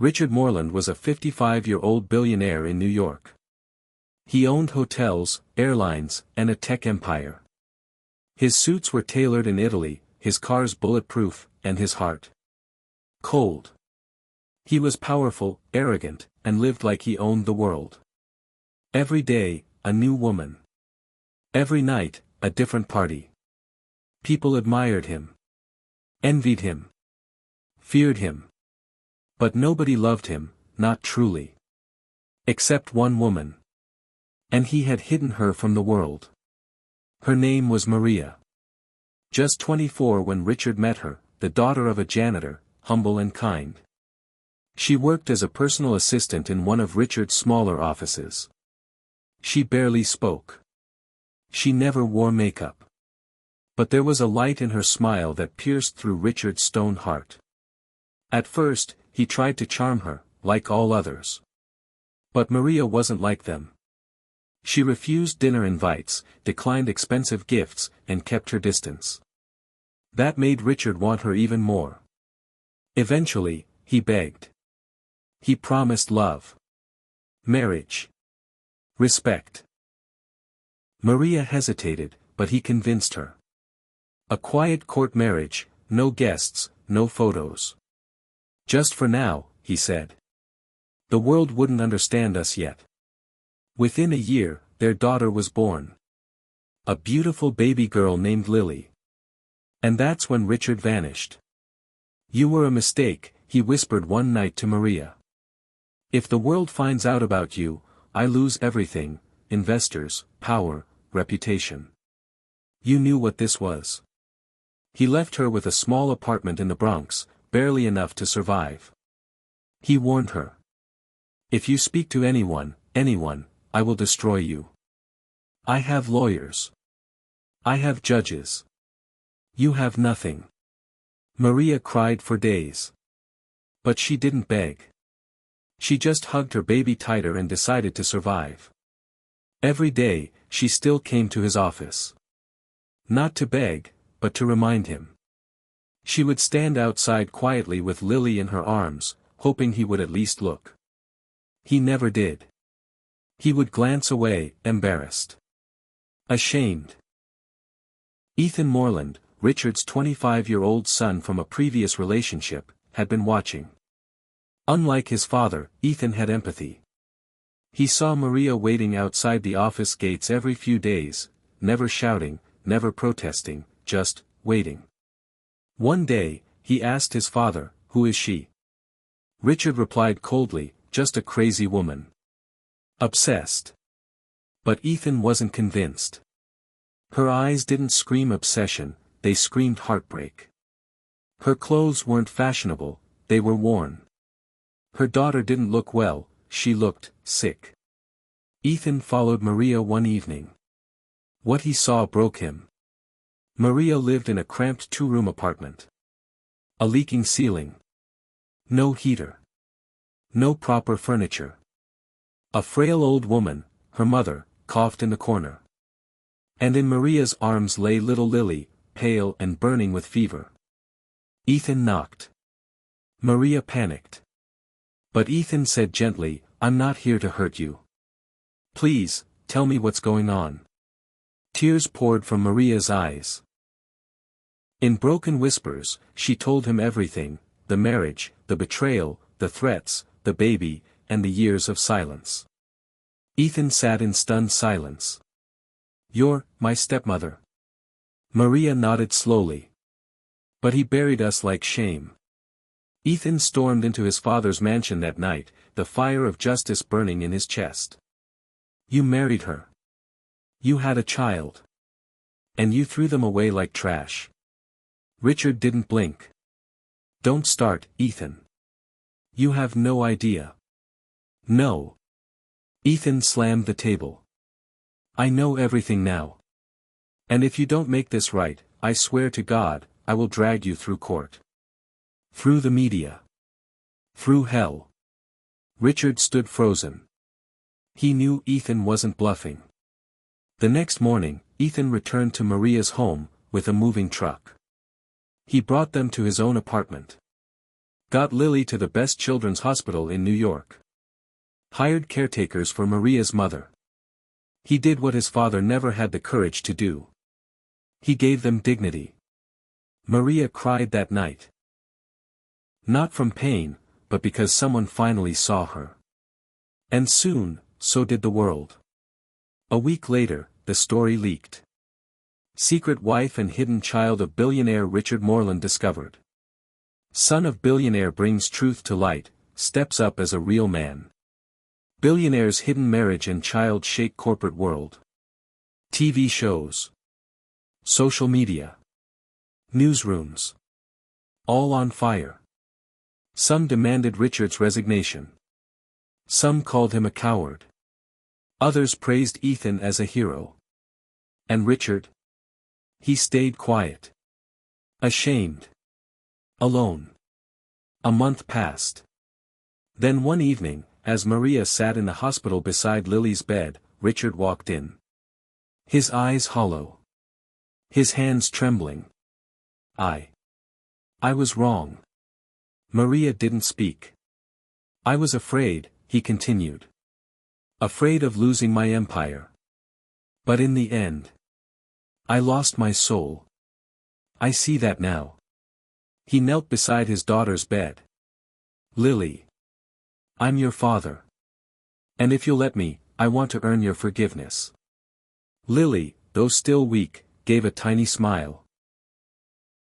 Richard Moreland was a 55-year-old billionaire in New York. He owned hotels, airlines, and a tech empire. His suits were tailored in Italy, his cars bulletproof, and his heart cold. He was powerful, arrogant, and lived like he owned the world. Every day, a new woman. Every night, a different party. People admired him, envied him, feared him. But nobody loved him, not truly. Except one woman. And he had hidden her from the world. Her name was Maria. Just 24 when Richard met her, the daughter of a janitor, humble and kind. She worked as a personal assistant in one of Richard's smaller offices. She barely spoke. She never wore makeup. But there was a light in her smile that pierced through Richard's stone heart. At first, he tried to charm her, like all others. But Maria wasn't like them. She refused dinner invites, declined expensive gifts, and kept her distance. That made Richard want her even more. Eventually, he begged. He promised love, marriage, respect. Maria hesitated, but he convinced her. A quiet court marriage, no guests, no photos. Just for now, he said. The world wouldn't understand us yet. Within a year, their daughter was born. A beautiful baby girl named Lily. And that's when Richard vanished. You were a mistake, he whispered one night to Maria. If the world finds out about you, I lose everything, investors, power, reputation. You knew what this was. He left her with a small apartment in the Bronx, barely enough to survive. He warned her. If you speak to anyone, I will destroy you. I have lawyers. I have judges. You have nothing. Maria cried for days. But she didn't beg. She just hugged her baby tighter and decided to survive. Every day, she still came to his office. Not to beg, but to remind him. She would stand outside quietly with Lily in her arms, hoping he would at least look. He never did. He would glance away, embarrassed. Ashamed. Ethan Moreland, Richard's 25-year-old son from a previous relationship, had been watching. Unlike his father, Ethan had empathy. He saw Maria waiting outside the office gates every few days, never shouting, never protesting, just waiting. One day, he asked his father, "Who is she?" Richard replied coldly, "Just a crazy woman. Obsessed." But Ethan wasn't convinced. Her eyes didn't scream obsession, they screamed heartbreak. Her clothes weren't fashionable, they were worn. Her daughter didn't look well, she looked sick. Ethan followed Maria one evening. What he saw broke him. Maria lived in a cramped two-room apartment. A leaking ceiling. No heater. No proper furniture. A frail old woman, her mother, coughed in the corner. And in Maria's arms lay little Lily, pale and burning with fever. Ethan knocked. Maria panicked. But Ethan said gently, "I'm not here to hurt you. Please, tell me what's going on." Tears poured from Maria's eyes. In broken whispers, she told him everything, the marriage, the betrayal, the threats, the baby, and the years of silence. Ethan sat in stunned silence. "You're my stepmother." Maria nodded slowly. "But he buried us like shame." Ethan stormed into his father's mansion that night, the fire of justice burning in his chest. "You married her. You had a child. And you threw them away like trash." Richard didn't blink. "Don't start, Ethan. You have no idea." "No." Ethan slammed the table. "I know everything now. And if you don't make this right, I swear to God, I will drag you through court. Through the media. Through hell." Richard stood frozen. He knew Ethan wasn't bluffing. The next morning, Ethan returned to Maria's home, with a moving truck. He brought them to his own apartment. Got Lily to the best children's hospital in New York. Hired caretakers for Maria's mother. He did what his father never had the courage to do. He gave them dignity. Maria cried that night. Not from pain, but because someone finally saw her. And soon, so did the world. A week later, the story leaked. Secret wife and hidden child of billionaire Richard Moreland discovered. Son of billionaire brings truth to light, steps up as a real man. Billionaire's hidden marriage and child shake corporate world. TV shows. Social media. Newsrooms. All on fire. Some demanded Richard's resignation. Some called him a coward. Others praised Ethan as a hero. And Richard? He stayed quiet. Ashamed. Alone. A month passed. Then one evening, as Maria sat in the hospital beside Lily's bed, Richard walked in. His eyes hollow. His hands trembling. I was wrong. Maria didn't speak. I was afraid, he continued. Afraid of losing my empire. But in the end, I lost my soul. I see that now. He knelt beside his daughter's bed. Lily. I'm your father. And if you'll let me, I want to earn your forgiveness. Lily, though still weak, gave a tiny smile.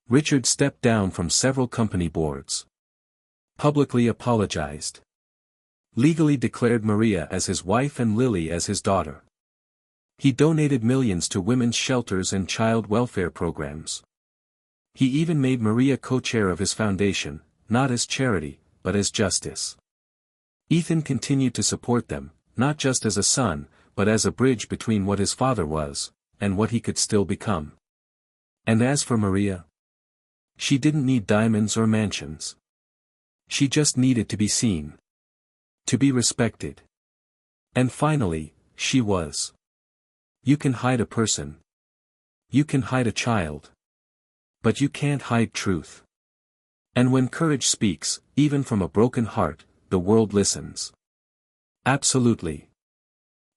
Richard stepped down from several company boards. Publicly apologized. Legally declared Maria as his wife and Lily as his daughter. He donated millions to women's shelters and child welfare programs. He even made Maria co-chair of his foundation, not as charity, but as justice. Ethan continued to support them, not just as a son, but as a bridge between what his father was, and what he could still become. And as for Maria, she didn't need diamonds or mansions. She just needed to be seen. To be respected. And finally, she was. You can hide a person. You can hide a child. But you can't hide truth. And when courage speaks, even from a broken heart, the world listens. Absolutely.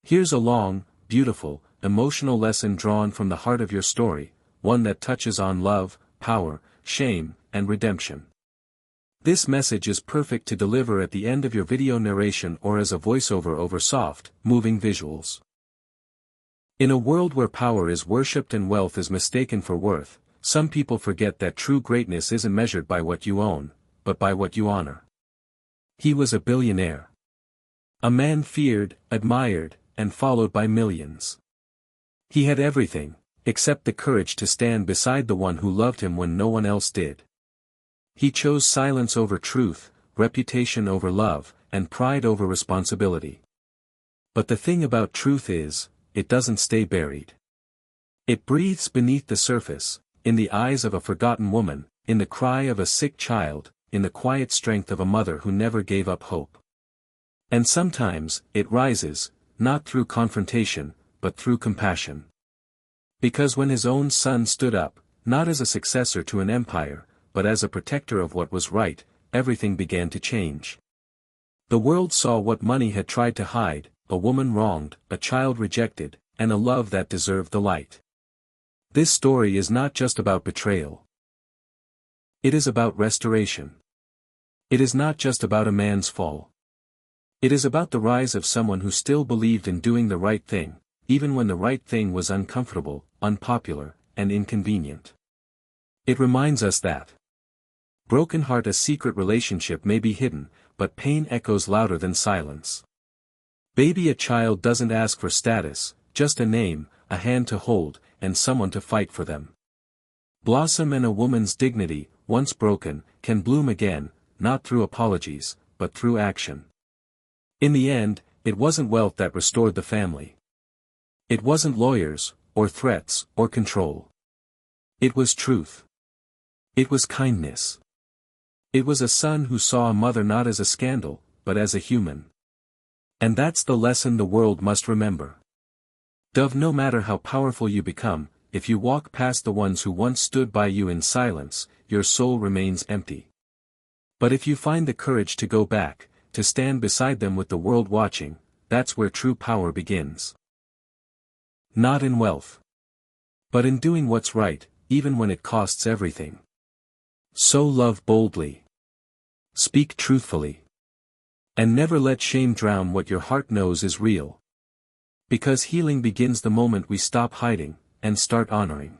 Here's a long, beautiful, emotional lesson drawn from the heart of your story, one that touches on love, power, shame, and redemption. This message is perfect to deliver at the end of your video narration or as a voiceover over soft, moving visuals. In a world where power is worshipped and wealth is mistaken for worth, some people forget that true greatness isn't measured by what you own, but by what you honor. He was a billionaire. A man feared, admired, and followed by millions. He had everything, except the courage to stand beside the one who loved him when no one else did. He chose silence over truth, reputation over love, and pride over responsibility. But the thing about truth is, it doesn't stay buried. It breathes beneath the surface, in the eyes of a forgotten woman, in the cry of a sick child, in the quiet strength of a mother who never gave up hope. And sometimes, it rises, not through confrontation, but through compassion. Because when his own son stood up, not as a successor to an empire, but as a protector of what was right, everything began to change. The world saw what money had tried to hide, a woman wronged, a child rejected, and a love that deserved the light. This story is not just about betrayal. It is about restoration. It is not just about a man's fall. It is about the rise of someone who still believed in doing the right thing, even when the right thing was uncomfortable, unpopular, and inconvenient. It reminds us that broken heart, a secret relationship may be hidden, but pain echoes louder than silence. Baby, a child doesn't ask for status, just a name, a hand to hold, and someone to fight for them. Blossom, and a woman's dignity, once broken, can bloom again, not through apologies, but through action. In the end, it wasn't wealth that restored the family. It wasn't lawyers, or threats, or control. It was truth. It was kindness. It was a son who saw a mother not as a scandal, but as a human. And that's the lesson the world must remember. Dove, no matter how powerful you become, if you walk past the ones who once stood by you in silence, your soul remains empty. But if you find the courage to go back, to stand beside them with the world watching, that's where true power begins. Not in wealth, but in doing what's right, even when it costs everything. So love boldly. Speak truthfully. And never let shame drown what your heart knows is real. Because healing begins the moment we stop hiding, and start honoring.